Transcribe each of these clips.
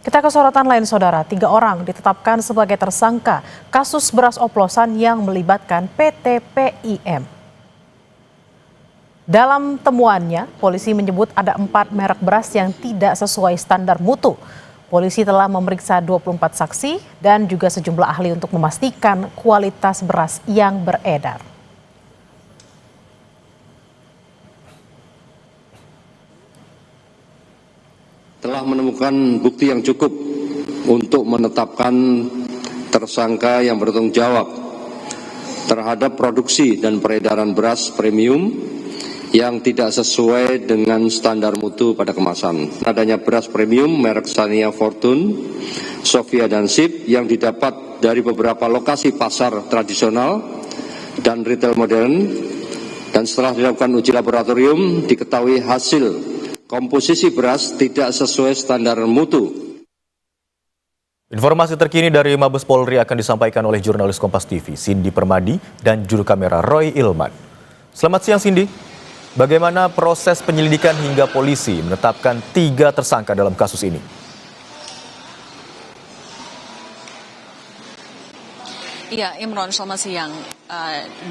Kita ke sorotan lain, saudara. 3 orang ditetapkan sebagai tersangka kasus beras oplosan yang melibatkan PT PIM. Dalam temuannya, polisi menyebut ada 4 merek beras yang tidak sesuai standar mutu. Polisi telah memeriksa 24 saksi dan juga sejumlah ahli untuk memastikan kualitas beras yang beredar. Telah menemukan bukti yang cukup untuk menetapkan tersangka yang bertanggung jawab terhadap produksi dan peredaran beras premium yang tidak sesuai dengan standar mutu pada kemasan. Adanya beras premium merek Sania Fortune, Sofia dan Sip yang didapat dari beberapa lokasi pasar tradisional dan retail modern, dan setelah dilakukan uji laboratorium diketahui hasil komposisi beras tidak sesuai standar mutu. Informasi terkini dari Mabes Polri akan disampaikan oleh jurnalis Kompas TV, Cindy Permadi, dan juru kamera Roy Ilman. Selamat siang, Cindy. Bagaimana proses penyelidikan hingga polisi menetapkan 3 tersangka dalam kasus ini? Iya, Imron, selamat siang.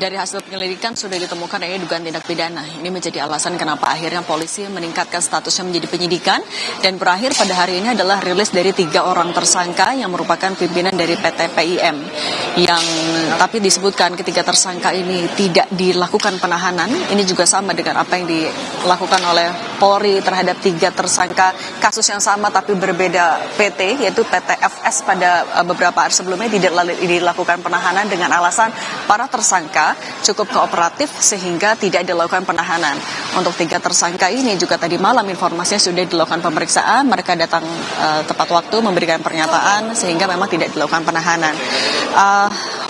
Dari hasil penyelidikan sudah ditemukan adanya dugaan tindak pidana. Ini menjadi alasan kenapa akhirnya polisi meningkatkan statusnya menjadi penyidikan, dan berakhir pada hari ini adalah rilis dari 3 orang tersangka yang merupakan pimpinan dari PT PIM. Yang tapi disebutkan ketiga tersangka ini tidak dilakukan penahanan. Ini juga sama dengan apa yang dilakukan oleh Polri terhadap 3 tersangka kasus yang sama tapi berbeda PT, yaitu PT FS pada beberapa hari sebelumnya tidak dilakukan penahanan dengan alasan para tersangka cukup kooperatif sehingga tidak dilakukan penahanan. Untuk 3 tersangka ini juga tadi malam informasinya sudah dilakukan pemeriksaan, mereka datang tepat waktu memberikan pernyataan sehingga memang tidak dilakukan penahanan.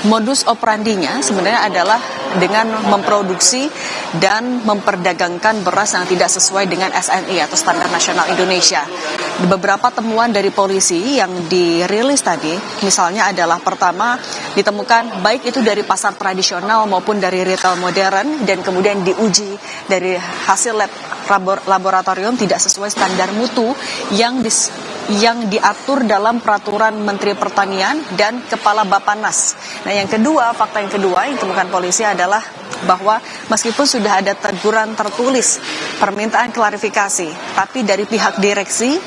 Modus operandinya sebenarnya adalah dengan memproduksi dan memperdagangkan beras yang tidak sesuai dengan SNI atau Standar Nasional Indonesia. Beberapa temuan dari polisi yang dirilis tadi misalnya adalah pertama, ditemukan baik itu dari pasar tradisional maupun dari retail modern, dan kemudian diuji dari hasil laboratorium tidak sesuai standar mutu yang diatur dalam peraturan Menteri Pertanian dan Kepala Bappenas. Nah, yang kedua, fakta yang kedua yang ditemukan polisi adalah bahwa meskipun sudah ada teguran tertulis, permintaan klarifikasi, tapi dari pihak direksi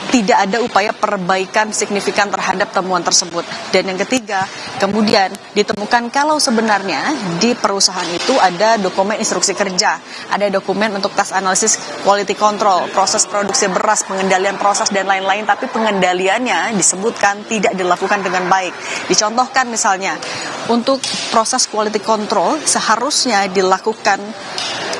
tidak ada upaya perbaikan signifikan terhadap temuan tersebut. Dan yang ketiga, kemudian ditemukan kalau sebenarnya di perusahaan itu ada dokumen instruksi kerja, ada dokumen untuk tes analisis quality control, proses produksi beras, pengendalian proses dan lain-lain, tapi pengendaliannya disebutkan tidak dilakukan dengan baik. Dicontohkan misalnya, untuk proses quality control seharusnya dilakukan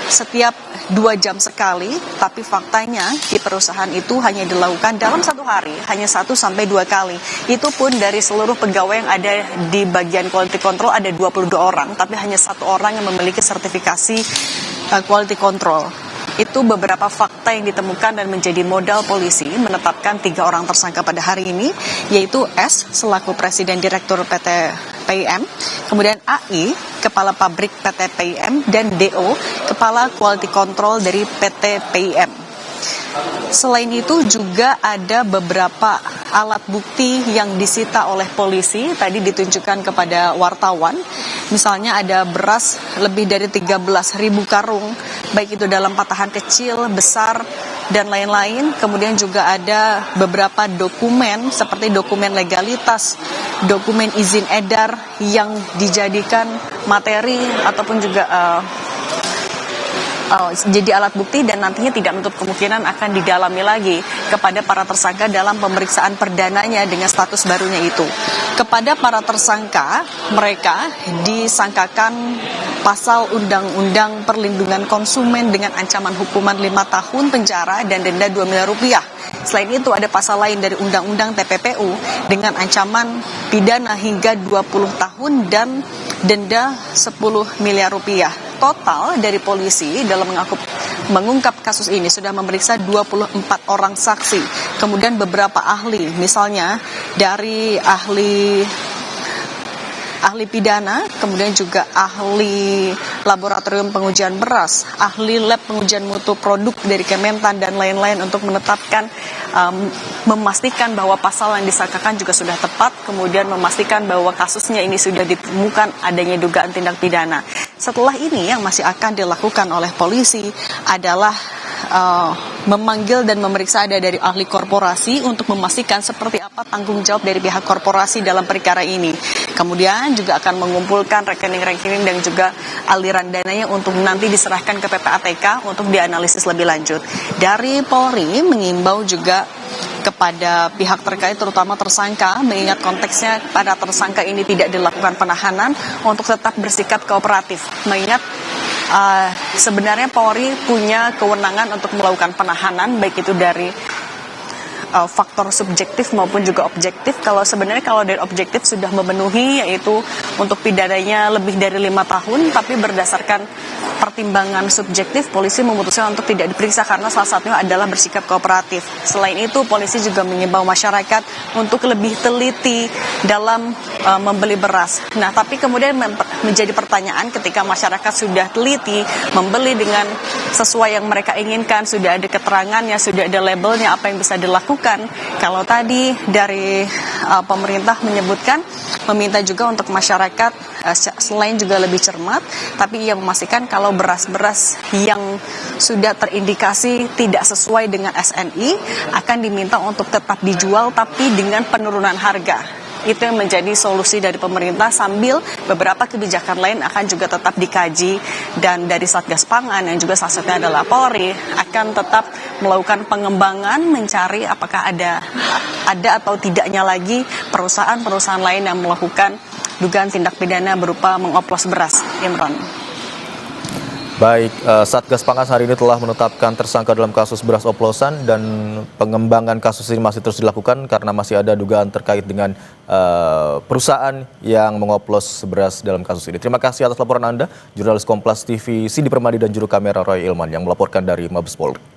setiap 2 jam sekali, tapi faktanya di perusahaan itu hanya dilakukan dalam 1 hari, hanya 1 sampai 2 kali. Itu pun dari seluruh pegawai yang ada di bagian quality control ada 22 orang, tapi hanya 1 orang yang memiliki sertifikasi quality control. Itu beberapa fakta yang ditemukan dan menjadi modal polisi menetapkan 3 orang tersangka pada hari ini, yaitu S selaku Presiden Direktur PT PIM, kemudian AI Kepala Pabrik PT PIM, dan DO Kepala Quality Control dari PT PIM. Selain itu juga ada beberapa alat bukti yang disita oleh polisi, tadi ditunjukkan kepada wartawan. Misalnya ada beras lebih dari 13.000 karung, baik itu dalam patahan kecil, besar, dan lain-lain. Kemudian juga ada beberapa dokumen seperti dokumen legalitas, dokumen izin edar yang dijadikan materi ataupun juga jadi alat bukti, dan nantinya tidak menutup kemungkinan akan didalami lagi kepada para tersangka dalam pemeriksaan perdananya dengan status barunya itu. Kepada para tersangka, mereka disangkakan pasal Undang-Undang Perlindungan Konsumen dengan ancaman hukuman 5 tahun penjara dan denda 2 miliar rupiah. Selain itu ada pasal lain dari Undang-Undang TPPU dengan ancaman pidana hingga 20 tahun dan denda 10 miliar rupiah. Total dari polisi dalam mengungkap kasus ini sudah memeriksa 24 orang saksi. Kemudian beberapa ahli, misalnya dari ahli ahli pidana, kemudian juga ahli laboratorium pengujian beras, ahli lab pengujian mutu produk dari Kementan dan lain-lain untuk menetapkan, memastikan bahwa pasal yang disangkakan juga sudah tepat, kemudian memastikan bahwa kasusnya ini sudah ditemukan adanya dugaan tindak pidana. Setelah ini yang masih akan dilakukan oleh polisi adalah memanggil dan memeriksa ada dari ahli korporasi untuk memastikan seperti apa tanggung jawab dari pihak korporasi dalam perkara ini. Kemudian juga akan mengumpulkan rekening-rekening dan juga aliran dananya untuk nanti diserahkan ke PPATK untuk dianalisis lebih lanjut. Dari Polri mengimbau juga kepada pihak terkait terutama tersangka, mengingat konteksnya pada tersangka ini tidak dilakukan penahanan untuk tetap bersikap kooperatif. Mengingat sebenarnya Polri punya kewenangan untuk melakukan penahanan baik itu dari faktor subjektif maupun juga objektif. Kalau dari objektif sudah memenuhi, yaitu untuk pidananya lebih dari 5 tahun, tapi berdasarkan pertimbangan subjektif polisi memutuskan untuk tidak diperiksa karena salah satunya adalah bersikap kooperatif. Selain itu polisi juga mengimbau masyarakat untuk lebih teliti dalam membeli beras. Nah, tapi kemudian menjadi pertanyaan ketika masyarakat sudah teliti membeli dengan sesuai yang mereka inginkan, sudah ada keterangannya, sudah ada labelnya, apa yang bisa dilakukan. Kalau tadi dari pemerintah menyebutkan meminta juga untuk masyarakat selain juga lebih cermat, tapi ia memastikan kalau beras-beras yang sudah terindikasi tidak sesuai dengan SNI akan diminta untuk tetap dijual tapi dengan penurunan harga. Itu yang menjadi solusi dari pemerintah, sambil beberapa kebijakan lain akan juga tetap dikaji, dan dari Satgas Pangan yang juga salah satunya adalah Polri akan tetap melakukan pengembangan mencari apakah ada atau tidaknya lagi perusahaan-perusahaan lain yang melakukan dugaan tindak pidana berupa mengoplos beras. Imron. Baik, Satgas Pangan hari ini telah menetapkan tersangka dalam kasus beras oplosan, dan pengembangan kasus ini masih terus dilakukan karena masih ada dugaan terkait dengan perusahaan yang mengoplos beras dalam kasus ini. Terima kasih atas laporan Anda, jurnalis Kompas TV Cindy Permadi dan juru kamera Roy Ilman yang melaporkan dari Mabes Polri.